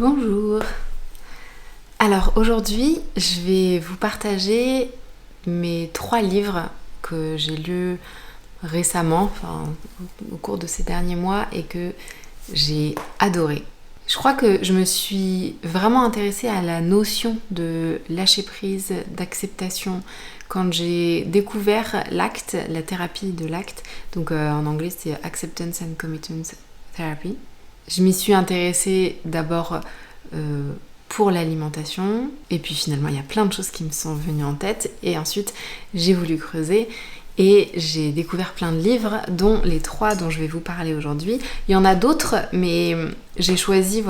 Bonjour. Alors aujourd'hui, je vais vous partager mes 3 livres que j'ai lus récemment, au cours de ces derniers mois et que j'ai adoré. Je crois que je me suis vraiment intéressée à la notion de lâcher prise, d'acceptation quand j'ai découvert l'ACT, la thérapie de l'ACT. Donc en anglais c'est Acceptance and Commitment Therapy. Je m'y suis intéressée d'abord pour l'alimentation et puis finalement il y a plein de choses qui me sont venues en tête et ensuite j'ai voulu creuser et j'ai découvert plein de livres dont les 3 dont je vais vous parler aujourd'hui. Il y en a d'autres mais j'ai choisi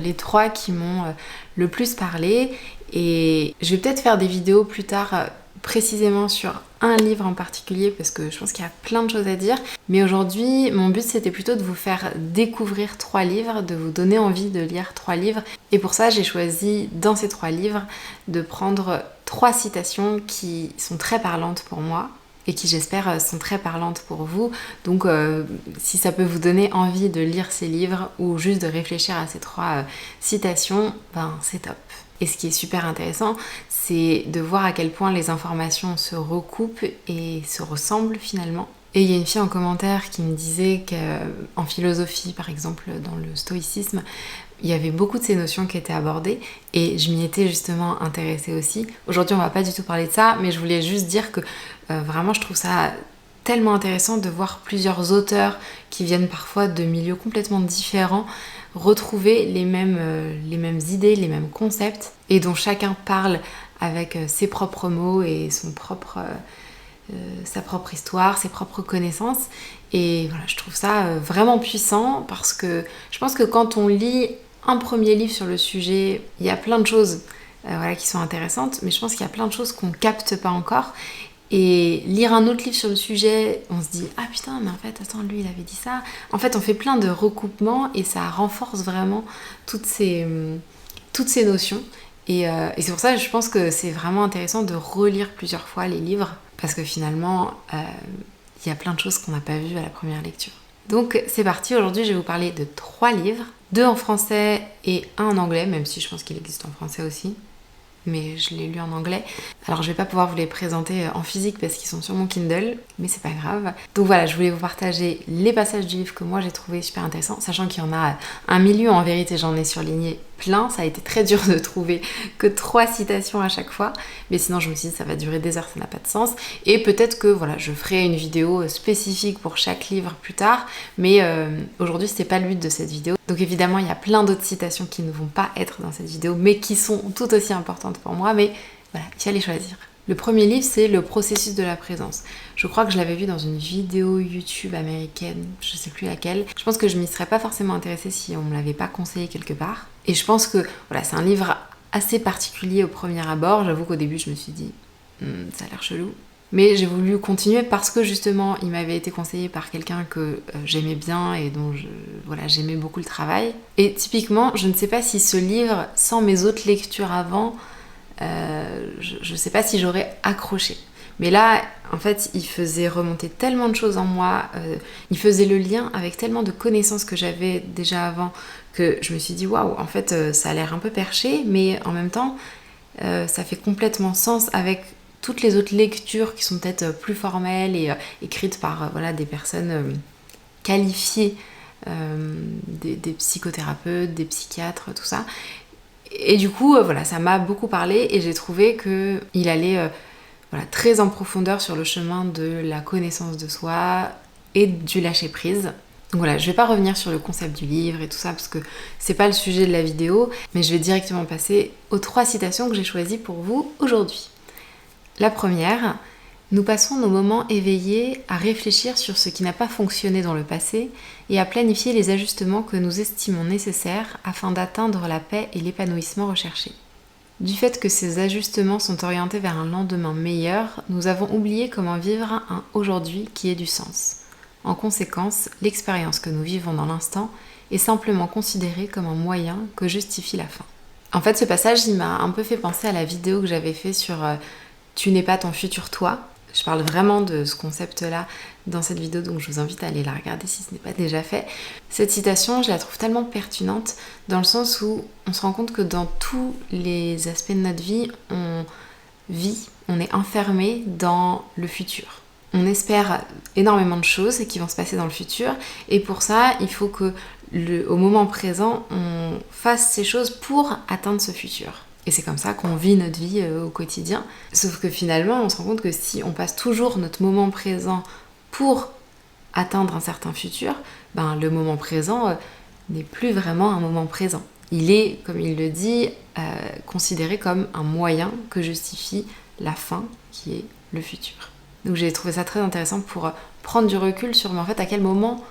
les 3 qui m'ont le plus parlé et je vais peut-être faire des vidéos plus tard précisément sur un livre en particulier parce que je pense qu'il y a plein de choses à dire. Mais aujourd'hui, mon but c'était plutôt de vous faire découvrir 3 livres, de vous donner envie de lire 3 livres. Et pour ça, j'ai choisi dans ces 3 livres de prendre 3 citations qui sont très parlantes pour moi et qui j'espère sont très parlantes pour vous. Donc si ça peut vous donner envie de lire ces livres ou juste de réfléchir à ces 3 citations, c'est top. Et ce qui est super intéressant, c'est de voir à quel point les informations se recoupent et se ressemblent finalement. Et il y a une fille en commentaire qui me disait qu'en philosophie, par exemple, dans le stoïcisme, il y avait beaucoup de ces notions qui étaient abordées et je m'y étais justement intéressée aussi. Aujourd'hui, on va pas du tout parler de ça, mais je voulais juste dire que vraiment, je trouve ça tellement intéressant de voir plusieurs auteurs qui viennent parfois de milieux complètement différents retrouver les mêmes idées, les mêmes concepts et dont chacun parle avec ses propres mots et sa propre histoire, ses propres connaissances. Et voilà, je trouve ça vraiment puissant parce que je pense que quand on lit un premier livre sur le sujet, il y a plein de choses qui sont intéressantes, mais je pense qu'il y a plein de choses qu'on capte pas encore. Et lire un autre livre sur le sujet, on se dit « Ah putain, mais en fait, attends, lui, il avait dit ça ». En fait, on fait plein de recoupements et ça renforce vraiment toutes ces notions. Et c'est pour ça que je pense que c'est vraiment intéressant de relire plusieurs fois les livres parce que finalement, il y a plein de choses qu'on n'a pas vues à la première lecture. Donc c'est parti, aujourd'hui je vais vous parler de 3 livres, 2 en français et 1 en anglais, même si je pense qu'il existe en français aussi. Mais je l'ai lu en anglais. Alors je vais pas pouvoir vous les présenter en physique parce qu'ils sont sur mon Kindle, mais c'est pas grave. Donc voilà, je voulais vous partager les passages du livre que moi j'ai trouvé super intéressants, sachant qu'il y en a un milieu, en vérité j'en ai surligné plein, ça a été très dur de trouver que 3 citations à chaque fois, mais sinon je me suis dit ça va durer des heures, ça n'a pas de sens, et peut-être que je ferai une vidéo spécifique pour chaque livre plus tard, mais aujourd'hui c'était pas le but de cette vidéo. Donc évidemment il y a plein d'autres citations qui ne vont pas être dans cette vidéo, mais qui sont tout aussi importantes pour moi, mais voilà, il fallait choisir. Le premier livre, c'est Le processus de la présence. Je crois que je l'avais vu dans une vidéo YouTube américaine, je sais plus laquelle. Je pense que je m'y serais pas forcément intéressée si on me l'avait pas conseillé quelque part. Et je pense que c'est un livre assez particulier au premier abord. J'avoue qu'au début, je me suis dit, ça a l'air chelou. Mais j'ai voulu continuer parce que justement, il m'avait été conseillé par quelqu'un que j'aimais bien et dont j'aimais beaucoup le travail. Et typiquement, je ne sais pas si ce livre, sans mes autres lectures avant, je sais pas si j'aurais accroché. Mais là, en fait, il faisait remonter tellement de choses en moi, il faisait le lien avec tellement de connaissances que j'avais déjà avant, que je me suis dit, waouh, en fait, ça a l'air un peu perché, mais en même temps, ça fait complètement sens avec toutes les autres lectures qui sont peut-être plus formelles et écrites par des personnes qualifiées, des psychothérapeutes, des psychiatres, tout ça. Et du coup, ça m'a beaucoup parlé et j'ai trouvé qu'il allait très en profondeur sur le chemin de la connaissance de soi et du lâcher-prise. Donc voilà, je vais pas revenir sur le concept du livre et tout ça parce que c'est pas le sujet de la vidéo, mais je vais directement passer aux 3 citations que j'ai choisies pour vous aujourd'hui. La première: nous passons nos moments éveillés à réfléchir sur ce qui n'a pas fonctionné dans le passé et à planifier les ajustements que nous estimons nécessaires afin d'atteindre la paix et l'épanouissement recherchés. Du fait que ces ajustements sont orientés vers un lendemain meilleur, nous avons oublié comment vivre un aujourd'hui qui ait du sens. En conséquence, l'expérience que nous vivons dans l'instant est simplement considérée comme un moyen que justifie la fin. En fait, ce passage, il m'a un peu fait penser à la vidéo que j'avais fait sur « Tu n'es pas ton futur toi ». Je parle vraiment de ce concept-là dans cette vidéo, donc je vous invite à aller la regarder si ce n'est pas déjà fait. Cette citation, je la trouve tellement pertinente dans le sens où on se rend compte que dans tous les aspects de notre vie, on vit, on est enfermé dans le futur. On espère énormément de choses qui vont se passer dans le futur, et pour ça, il faut que au moment présent, on fasse ces choses pour atteindre ce futur. Et c'est comme ça qu'on vit notre vie au quotidien. Sauf que finalement, on se rend compte que si on passe toujours notre moment présent pour atteindre un certain futur, le moment présent n'est plus vraiment un moment présent. Il est, comme il le dit, considéré comme un moyen que justifie la fin, qui est le futur. Donc j'ai trouvé ça très intéressant pour prendre du recul sur en fait à quel moment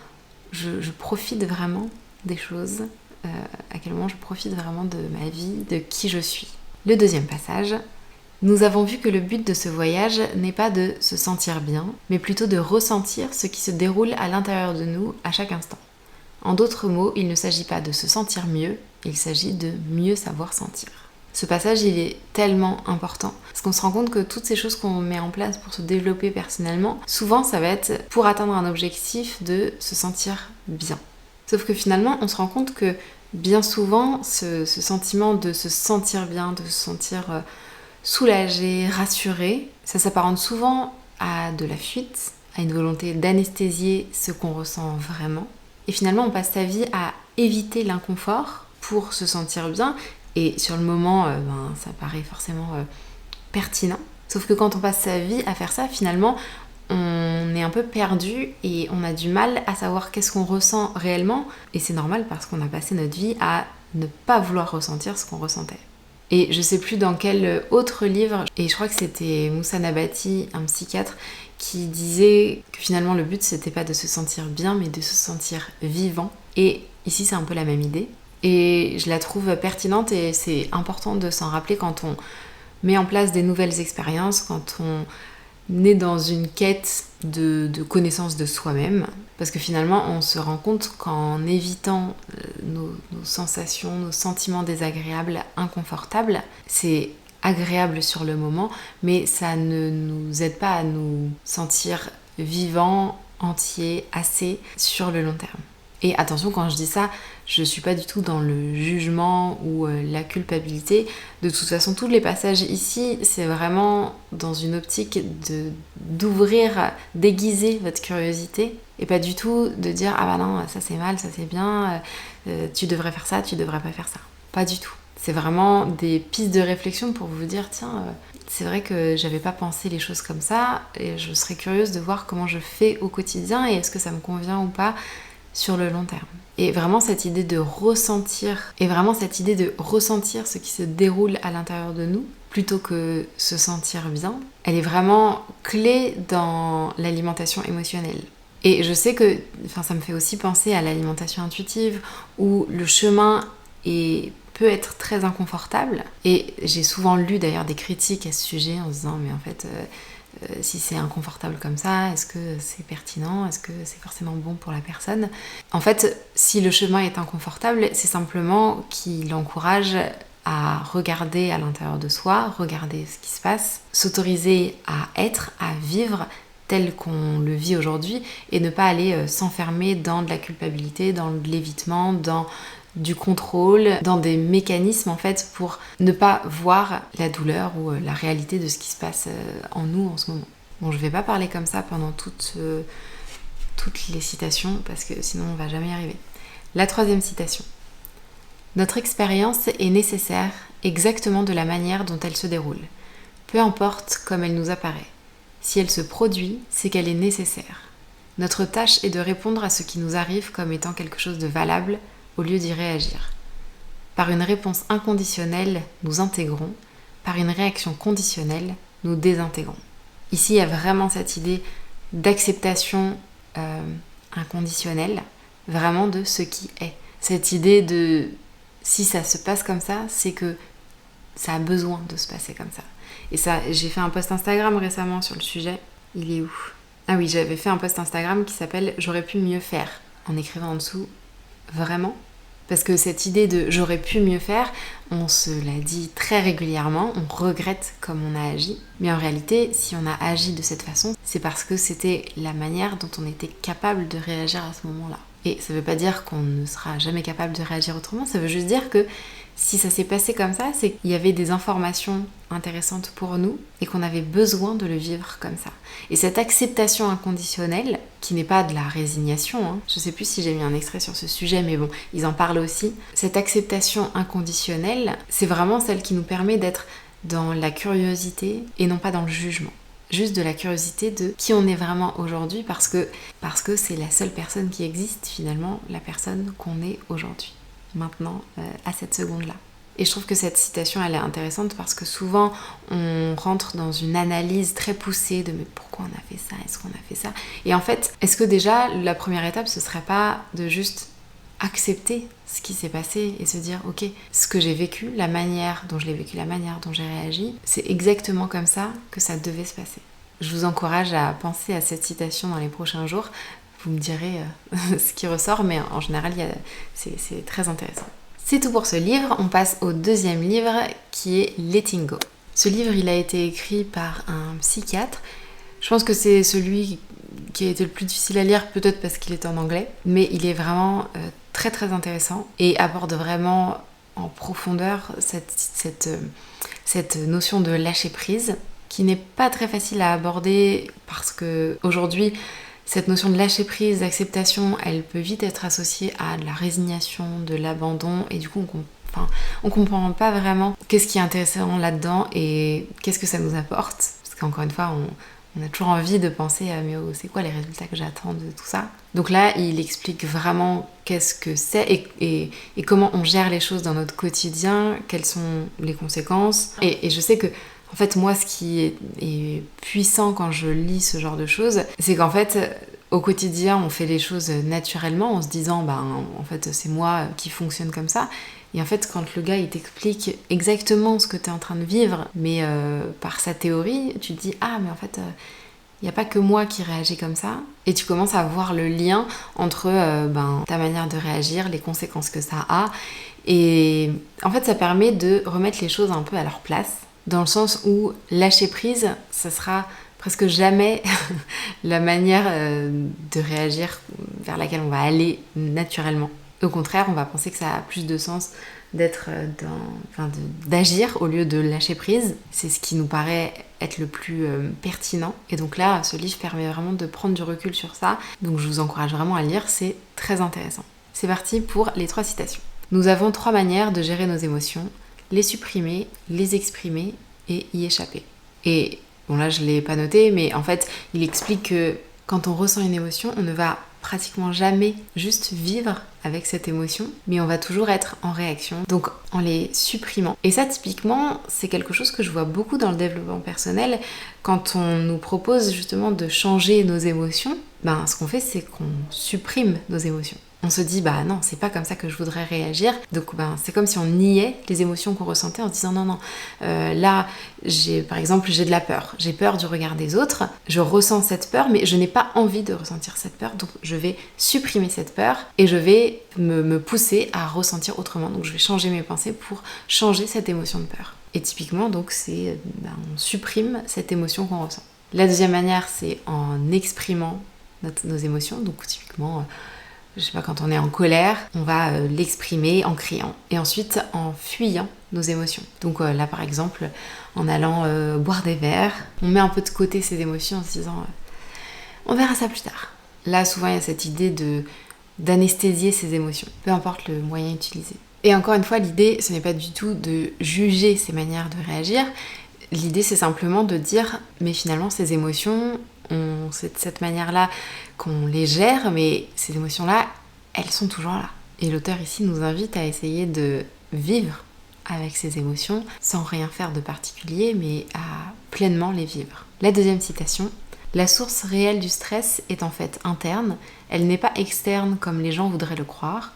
je profite vraiment des choses, à quel moment je profite vraiment de ma vie, de qui je suis. Le deuxième passage, nous avons vu que le but de ce voyage n'est pas de se sentir bien, mais plutôt de ressentir ce qui se déroule à l'intérieur de nous à chaque instant. En d'autres mots, il ne s'agit pas de se sentir mieux, il s'agit de mieux savoir sentir. Ce passage, il est tellement important, parce qu'on se rend compte que toutes ces choses qu'on met en place pour se développer personnellement, souvent ça va être pour atteindre un objectif de se sentir bien. Sauf que finalement, on se rend compte que bien souvent, ce sentiment de se sentir bien, de se sentir soulagé, rassuré, ça s'apparente souvent à de la fuite, à une volonté d'anesthésier ce qu'on ressent vraiment. Et finalement, on passe sa vie à éviter l'inconfort pour se sentir bien. Et sur le moment, ça paraît forcément pertinent. Sauf que quand on passe sa vie à faire ça, finalement, on est un peu perdu et on a du mal à savoir qu'est-ce qu'on ressent réellement. Et c'est normal parce qu'on a passé notre vie à ne pas vouloir ressentir ce qu'on ressentait. Et je sais plus dans quel autre livre, et je crois que c'était Moussa Nabati, un psychiatre, qui disait que finalement le but c'était pas de se sentir bien, mais de se sentir vivant. Et ici c'est un peu la même idée. Et je la trouve pertinente et c'est important de s'en rappeler quand on met en place des nouvelles expériences, quand on est dans une quête de connaissance de soi-même. Parce que finalement, on se rend compte qu'en évitant nos sensations, nos sentiments désagréables, inconfortables, c'est agréable sur le moment, mais ça ne nous aide pas à nous sentir vivants, entiers, assez sur le long terme. Et attention, quand je dis ça, je suis pas du tout dans le jugement ou la culpabilité. De toute façon, tous les passages ici, c'est vraiment dans une optique d'ouvrir, d'aiguiser votre curiosité et pas du tout de dire « Ah bah non, ça c'est mal, ça c'est bien, tu devrais faire ça, tu devrais pas faire ça ». Pas du tout. C'est vraiment des pistes de réflexion pour vous dire « Tiens, c'est vrai que j'avais pas pensé les choses comme ça et je serais curieuse de voir comment je fais au quotidien et est-ce que ça me convient ou pas sur le long terme ». Et vraiment cette idée de ressentir, ce qui se déroule à l'intérieur de nous, plutôt que se sentir bien, elle est vraiment clé dans l'alimentation émotionnelle. Et je sais que ça me fait aussi penser à l'alimentation intuitive, où le chemin peut être très inconfortable. Et j'ai souvent lu d'ailleurs des critiques à ce sujet en se disant mais en fait si c'est inconfortable comme ça, est-ce que c'est pertinent? Est-ce que c'est forcément bon pour la personne? En fait, si le chemin est inconfortable, c'est simplement qu'il encourage à regarder à l'intérieur de soi, regarder ce qui se passe, s'autoriser à être, à vivre tel qu'on le vit aujourd'hui et ne pas aller s'enfermer dans de la culpabilité, dans de l'évitement, dans du contrôle, dans des mécanismes en fait pour ne pas voir la douleur ou la réalité de ce qui se passe en nous en ce moment. Bon, je vais pas parler comme ça pendant toutes les citations parce que sinon on va jamais y arriver. La troisième citation. Notre expérience est nécessaire exactement de la manière dont elle se déroule. Peu importe comme elle nous apparaît. Si elle se produit, c'est qu'elle est nécessaire. Notre tâche est de répondre à ce qui nous arrive comme étant quelque chose de valable au lieu d'y réagir. Par une réponse inconditionnelle, nous intégrons. Par une réaction conditionnelle, nous désintégrons. Ici, il y a vraiment cette idée d'acceptation inconditionnelle, vraiment de ce qui est. Cette idée de si ça se passe comme ça, c'est que ça a besoin de se passer comme ça. Et ça, j'ai fait un post Instagram récemment sur le sujet. Il est où? Ah oui, j'avais fait un post Instagram qui s'appelle « J'aurais pu mieux faire » en écrivant en dessous « Vraiment, Parce que cette idée de j'aurais pu mieux faire, on se l'a dit très régulièrement, on regrette comme on a agi. Mais en réalité, si on a agi de cette façon, c'est parce que c'était la manière dont on était capable de réagir à ce moment-là. Et ça veut pas dire qu'on ne sera jamais capable de réagir autrement, ça veut juste dire que si ça s'est passé comme ça, c'est qu'il y avait des informations intéressantes pour nous et qu'on avait besoin de le vivre comme ça. Et cette acceptation inconditionnelle, qui n'est pas de la résignation, hein, je sais plus si j'ai mis un extrait sur ce sujet, mais bon, ils en parlent aussi. Cette acceptation inconditionnelle, c'est vraiment celle qui nous permet d'être dans la curiosité et non pas dans le jugement. Juste de la curiosité de qui on est vraiment aujourd'hui parce que c'est la seule personne qui existe finalement, la personne qu'on est aujourd'hui. Maintenant, à cette seconde-là. Et je trouve que cette citation, elle est intéressante parce que souvent, on rentre dans une analyse très poussée de mais pourquoi on a fait ça, est-ce qu'on a fait ça? Et en fait, est-ce que déjà, la première étape, ce serait pas de juste accepter ce qui s'est passé et se dire ok, ce que j'ai vécu, la manière dont je l'ai vécu, la manière dont j'ai réagi, c'est exactement comme ça que ça devait se passer. Je vous encourage à penser à cette citation dans les prochains jours. Vous me direz ce qui ressort, mais en général, c'est très intéressant. C'est tout pour ce livre. On passe au deuxième livre qui est Letting Go. Ce livre, il a été écrit par un psychiatre. Je pense que c'est celui qui a été le plus difficile à lire, peut-être parce qu'il est en anglais, mais il est vraiment très très intéressant et aborde vraiment en profondeur cette notion de lâcher prise qui n'est pas très facile à aborder parce que aujourd'hui, cette notion de lâcher prise, d'acceptation, elle peut vite être associée à de la résignation, de l'abandon, et du coup on comprend pas vraiment qu'est-ce qui est intéressant là-dedans et qu'est-ce que ça nous apporte. Parce qu'encore une fois, on a toujours envie de penser mais c'est quoi les résultats que j'attends de tout ça. Donc là, il explique vraiment qu'est-ce que c'est et comment on gère les choses dans notre quotidien, quelles sont les conséquences. Et je sais que en fait, moi, ce qui est puissant quand je lis ce genre de choses, c'est qu'en fait, au quotidien, on fait les choses naturellement en se disant, en fait, c'est moi qui fonctionne comme ça. Et en fait, quand le gars, il t'explique exactement ce que tu es en train de vivre, mais par sa théorie, tu te dis, mais en fait, il n'y a pas que moi qui réagis comme ça. Et tu commences à voir le lien entre ta manière de réagir, les conséquences que ça a. Et en fait, ça permet de remettre les choses un peu à leur place. Dans le sens où lâcher prise, ça sera presque jamais la manière de réagir vers laquelle on va aller naturellement. Au contraire, on va penser que ça a plus de sens d'agir au lieu de lâcher prise. C'est ce qui nous paraît être le plus pertinent. Et donc là, ce livre permet vraiment de prendre du recul sur ça. Donc je vous encourage vraiment à lire, c'est très intéressant. C'est parti pour les 3 citations. Nous avons 3 manières de gérer nos émotions. Les supprimer, les exprimer et y échapper. Et bon là je l'ai pas noté, mais en fait il explique que quand on ressent une émotion, on ne va pratiquement jamais juste vivre avec cette émotion, mais on va toujours être en réaction, donc en les supprimant. Et ça typiquement, c'est quelque chose que je vois beaucoup dans le développement personnel, quand on nous propose justement de changer nos émotions, ce qu'on fait c'est qu'on supprime nos émotions. On se dit non, c'est pas comme ça que je voudrais réagir. Donc c'est comme si on niait les émotions qu'on ressentait en se disant non, là par exemple j'ai de la peur. J'ai peur du regard des autres. Je ressens cette peur, mais je n'ai pas envie de ressentir cette peur. Donc je vais supprimer cette peur et je vais me pousser à ressentir autrement. Donc je vais changer mes pensées pour changer cette émotion de peur. Et typiquement donc c'est on supprime cette émotion qu'on ressent. La deuxième manière c'est en exprimant nos émotions. Donc typiquement je sais pas, quand on est en colère, on va l'exprimer en criant et ensuite en fuyant nos émotions. Donc là par exemple, en allant boire des verres, on met un peu de côté ses émotions en se disant on verra ça plus tard. Là souvent il y a cette idée d'anesthésier ses émotions, peu importe le moyen utilisé. Et encore une fois, l'idée ce n'est pas du tout de juger ses manières de réagir, l'idée c'est simplement de dire mais finalement ces émotions, c'est de cette manière-là qu'on les gère, mais ces émotions-là, elles sont toujours là. Et l'auteur ici nous invite à essayer de vivre avec ces émotions sans rien faire de particulier, mais à pleinement les vivre. La deuxième citation, « La source réelle du stress est en fait interne, elle n'est pas externe comme les gens voudraient le croire.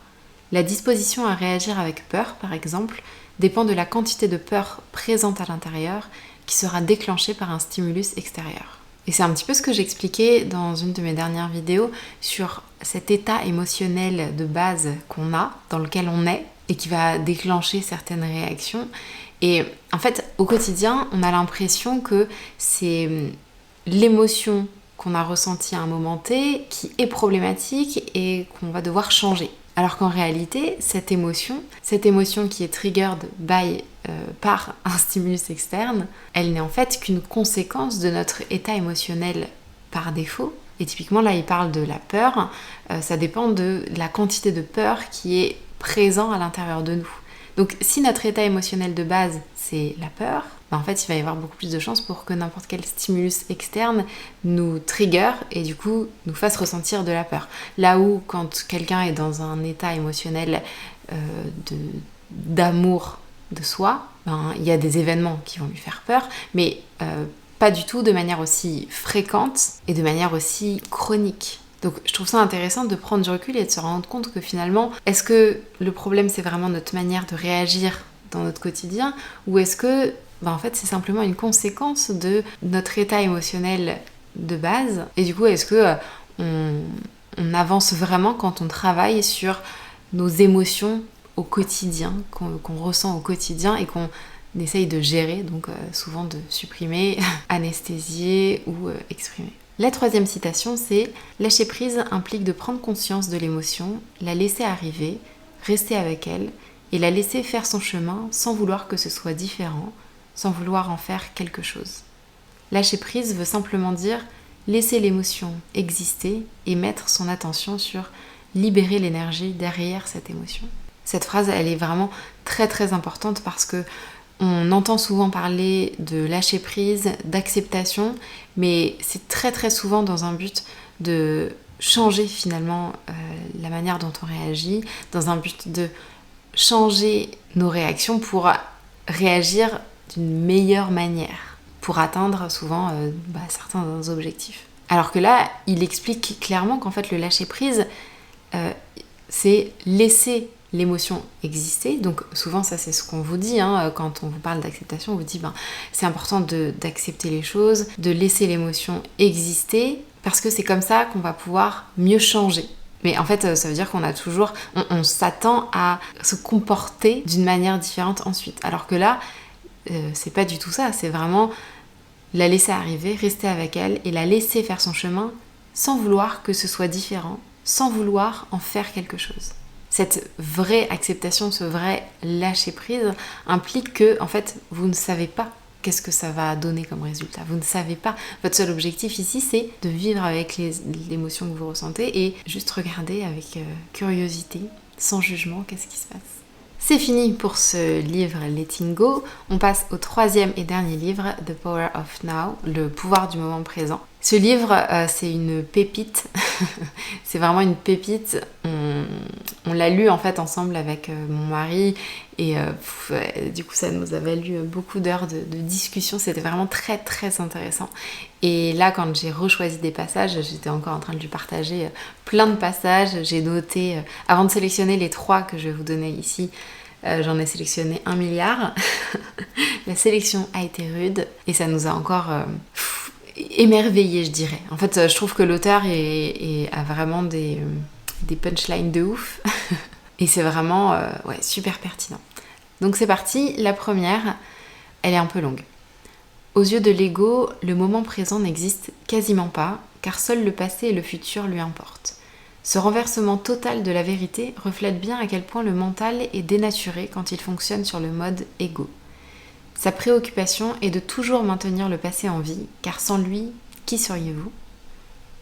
La disposition à réagir avec peur, par exemple, dépend de la quantité de peur présente à l'intérieur qui sera déclenchée par un stimulus extérieur. » Et c'est un petit peu ce que j'expliquais dans une de mes dernières vidéos sur cet état émotionnel de base qu'on a, dans lequel on est, et qui va déclencher certaines réactions. Et en fait, au quotidien, on a l'impression que c'est l'émotion qu'on a ressentie à un moment T qui est problématique et qu'on va devoir changer. Alors qu'en réalité, cette émotion qui est triggered par un stimulus externe, elle n'est en fait qu'une conséquence de notre état émotionnel par défaut. Et typiquement, là, il parle de la peur. Ça dépend de la quantité de peur qui est présent à l'intérieur de nous. Donc, si notre état émotionnel de base, c'est la peur, en fait, il va y avoir beaucoup plus de chances pour que n'importe quel stimulus externe nous trigger et du coup nous fasse ressentir de la peur. Là où quand quelqu'un est dans un état émotionnel d'amour de soi, il y a des événements qui vont lui faire peur, mais pas du tout de manière aussi fréquente et de manière aussi chronique. Donc je trouve ça intéressant de prendre du recul et de se rendre compte que finalement, est-ce que le problème c'est vraiment notre manière de réagir dans notre quotidien, ou est-ce que en fait c'est simplement une conséquence de notre état émotionnel de base, et du coup est-ce que on avance vraiment quand on travaille sur nos émotions au quotidien, qu'on ressent au quotidien et qu'on essaye de gérer, donc souvent de supprimer, anesthésier ou exprimer. La troisième citation, c'est « Lâcher prise implique de prendre conscience de l'émotion, la laisser arriver, rester avec elle, et la laisser faire son chemin sans vouloir que ce soit différent, sans vouloir en faire quelque chose. Lâcher prise veut simplement dire laisser l'émotion exister et mettre son attention sur libérer l'énergie derrière cette émotion. » Cette phrase, elle est vraiment très très importante parce que on entend souvent parler de lâcher prise, d'acceptation, mais c'est très très souvent dans un but de changer finalement la manière dont on réagit, dans un but de changer nos réactions pour réagir d'une meilleure manière, pour atteindre souvent certains objectifs. Alors que là, il explique clairement qu'en fait le lâcher prise, c'est laisser l'émotion exister. Donc souvent ça c'est ce qu'on vous dit quand on vous parle d'acceptation, on vous dit c'est important d'accepter les choses, de laisser l'émotion exister parce que c'est comme ça qu'on va pouvoir mieux changer. Mais en fait ça veut dire qu'on a toujours, on s'attend à se comporter d'une manière différente ensuite. Alors que là c'est pas du tout ça, c'est vraiment la laisser arriver, rester avec elle et la laisser faire son chemin sans vouloir que ce soit différent, sans vouloir en faire quelque chose. Cette vraie acceptation, ce vrai lâcher prise implique que, en fait, vous ne savez pas qu'est-ce que ça va donner comme résultat. Vous ne savez pas. Votre seul objectif ici, c'est de vivre avec l'émotion que vous ressentez et juste regarder avec curiosité, sans jugement, qu'est-ce qui se passe. C'est fini pour ce livre Letting Go. On passe au troisième et dernier livre, The Power of Now, le pouvoir du moment présent. Ce livre, c'est une pépite. C'est vraiment une pépite. On l'a lu en fait ensemble avec mon mari et du coup ça nous a valu beaucoup d'heures de discussion. C'était vraiment très très intéressant. Et là quand j'ai rechoisi des passages, j'étais encore en train de lui partager plein de passages. J'ai noté, avant de sélectionner les 3 que je vais vous donner ici, j'en ai sélectionné 1 milliard. La sélection a été rude et ça nous a encore émerveillés, je dirais. En fait, je trouve que l'auteur a vraiment des punchlines de ouf. Et c'est vraiment super pertinent. Donc c'est parti. La première, elle est un peu longue. Aux yeux de l'ego, le moment présent n'existe quasiment pas, car seul le passé et le futur lui importent. Ce renversement total de la vérité reflète bien à quel point le mental est dénaturé quand il fonctionne sur le mode ego. Sa préoccupation est de toujours maintenir le passé en vie, car sans lui, qui seriez-vous ?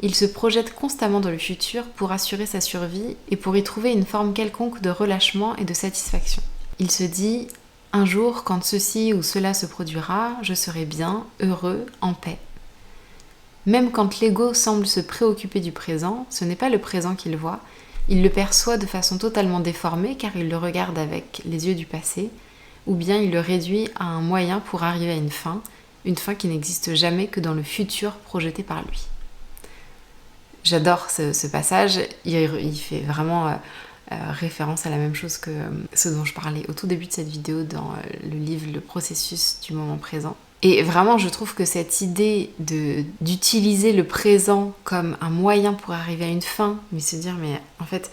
Il se projette constamment dans le futur pour assurer sa survie et pour y trouver une forme quelconque de relâchement et de satisfaction. Il se dit « Un jour, quand ceci ou cela se produira, je serai bien, heureux, en paix. » Même quand l'ego semble se préoccuper du présent, ce n'est pas le présent qu'il voit, il le perçoit de façon totalement déformée car il le regarde avec les yeux du passé, ou bien il le réduit à un moyen pour arriver à une fin qui n'existe jamais que dans le futur projeté par lui. J'adore ce passage, il fait vraiment référence à la même chose que ce dont je parlais au tout début de cette vidéo dans le livre Le processus du moment présent. Et vraiment, je trouve que cette idée d'utiliser le présent comme un moyen pour arriver à une fin, mais se dire, mais en fait,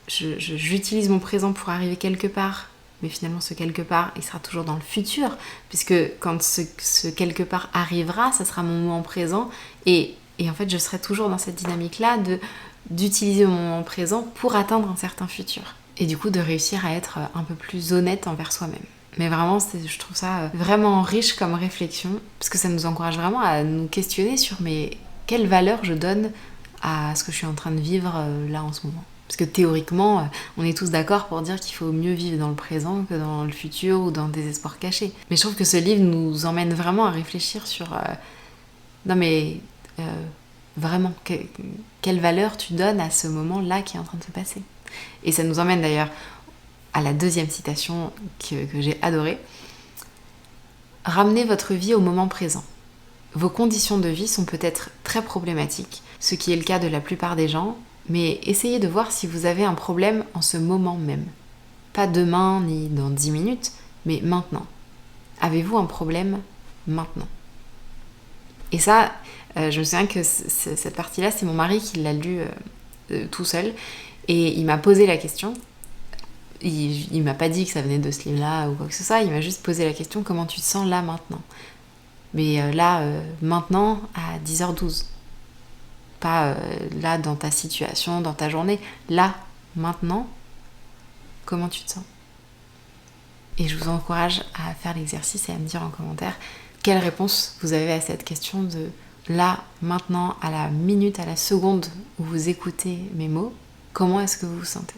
j'utilise mon présent pour arriver quelque part, mais finalement ce quelque part, il sera toujours dans le futur, puisque quand ce quelque part arrivera, ça sera mon moment présent, et en fait, je serai toujours dans cette dynamique-là d'utiliser mon moment présent pour atteindre un certain futur. Et du coup, de réussir à être un peu plus honnête envers soi-même. Mais vraiment, je trouve ça vraiment riche comme réflexion, parce que ça nous encourage vraiment à nous questionner sur mais quelle valeur je donne à ce que je suis en train de vivre là en ce moment. Parce que théoriquement, on est tous d'accord pour dire qu'il faut mieux vivre dans le présent que dans le futur ou dans des espoirs cachés. Mais je trouve que ce livre nous emmène vraiment à réfléchir sur non mais vraiment, quelle valeur tu donnes à ce moment-là qui est en train de se passer. Et ça nous emmène d'ailleurs à la deuxième citation que j'ai adorée. Ramenez votre vie au moment présent. Vos conditions de vie sont peut-être très problématiques, ce qui est le cas de la plupart des gens, mais essayez de voir si vous avez un problème en ce moment même. Pas demain ni dans 10 minutes, mais maintenant. Avez-vous un problème maintenant? Et ça, je me souviens que cette partie-là, c'est mon mari qui l'a lu tout seul, et il m'a posé la question. Il m'a pas dit que ça venait de ce livre-là ou quoi que ce soit, il m'a juste posé la question comment tu te sens là maintenant. Mais maintenant à 10h12. Pas là dans ta situation, dans ta journée. Là, maintenant, comment tu te sens? Et je vous encourage à faire l'exercice et à me dire en commentaire quelle réponse vous avez à cette question de là, maintenant, à la minute, à la seconde où vous écoutez mes mots, comment est-ce que vous vous sentez?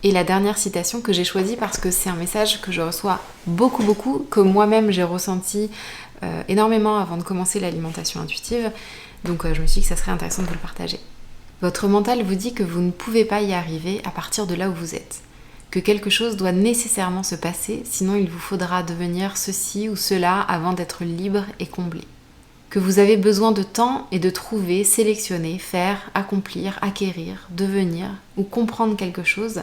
Et la dernière citation que j'ai choisie parce que c'est un message que je reçois beaucoup, que moi-même j'ai ressenti énormément avant de commencer l'alimentation intuitive, donc je me suis dit que ça serait intéressant de vous le partager. Votre mental vous dit que vous ne pouvez pas y arriver à partir de là où vous êtes, que quelque chose doit nécessairement se passer, sinon il vous faudra devenir ceci ou cela avant d'être libre et comblé. Que vous avez besoin de temps et de trouver, sélectionner, faire, accomplir, acquérir, devenir ou comprendre quelque chose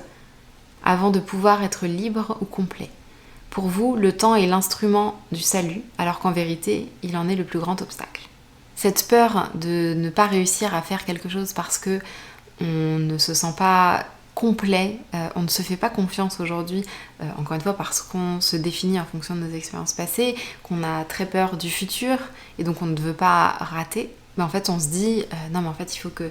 avant de pouvoir être libre ou complet. Pour vous, le temps est l'instrument du salut, alors qu'en vérité, il en est le plus grand obstacle. Cette peur de ne pas réussir à faire quelque chose parce que on ne se sent pas complet, on ne se fait pas confiance aujourd'hui, encore une fois parce qu'on se définit en fonction de nos expériences passées, qu'on a très peur du futur et donc on ne veut pas rater. Mais en fait on se dit non mais en fait il faut que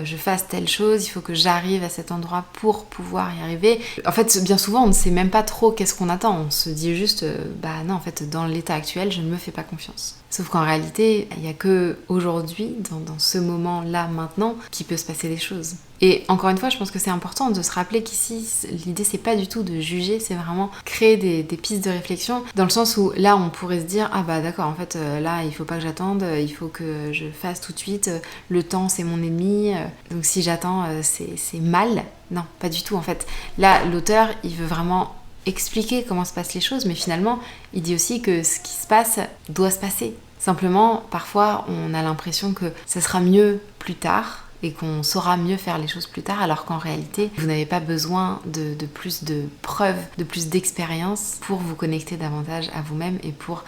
je fasse telle chose, il faut que j'arrive à cet endroit pour pouvoir y arriver. En fait bien souvent on ne sait même pas trop qu'est-ce qu'on attend, on se dit juste bah non en fait dans l'état actuel je ne me fais pas confiance. Sauf qu'en réalité il n'y a que aujourd'hui, dans ce moment là maintenant, qui peut se passer des choses. Et encore une fois je pense que c'est important de se rappeler qu'ici l'idée c'est pas du tout de juger, c'est vraiment créer des pistes de réflexion dans le sens où là on pourrait se dire ah bah d'accord en fait là il faut pas que j'attende, il faut que je fasse tout de suite, le temps c'est mon ennemi, donc si j'attends c'est mal. Non pas du tout en fait. Là l'auteur il veut vraiment expliquer comment se passent les choses, mais finalement il dit aussi que ce qui se passe doit se passer. Simplement parfois on a l'impression que ça sera mieux plus tard et qu'on saura mieux faire les choses plus tard, alors qu'en réalité, vous n'avez pas besoin de plus de preuves, de plus d'expérience pour vous connecter davantage à vous-même et pour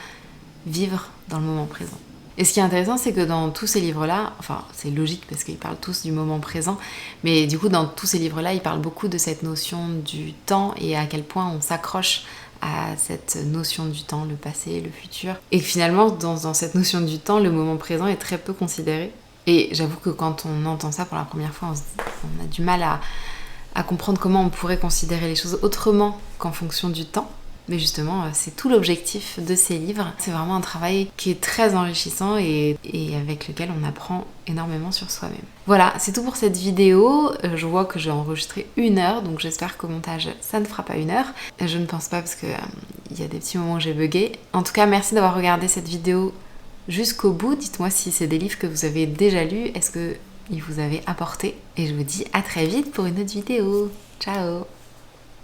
vivre dans le moment présent. Et ce qui est intéressant, c'est que dans tous ces livres-là, enfin c'est logique parce qu'ils parlent tous du moment présent, mais du coup dans tous ces livres-là, ils parlent beaucoup de cette notion du temps et à quel point on s'accroche à cette notion du temps, le passé, le futur. Et finalement, dans cette notion du temps, le moment présent est très peu considéré. Et j'avoue que quand on entend ça pour la première fois, on a du mal à comprendre comment on pourrait considérer les choses autrement qu'en fonction du temps. Mais justement, c'est tout l'objectif de ces livres. C'est vraiment un travail qui est très enrichissant et avec lequel on apprend énormément sur soi-même. Voilà, c'est tout pour cette vidéo. Je vois que j'ai enregistré 1 heure, donc j'espère qu'au montage, ça ne fera pas 1 heure. Je ne pense pas parce que y a des petits moments où j'ai bugué. En tout cas, merci d'avoir regardé cette vidéo jusqu'au bout. Dites-moi si c'est des livres que vous avez déjà lus, est-ce qu'ils vous avaient apporté? Et je vous dis à très vite pour une autre vidéo. Ciao!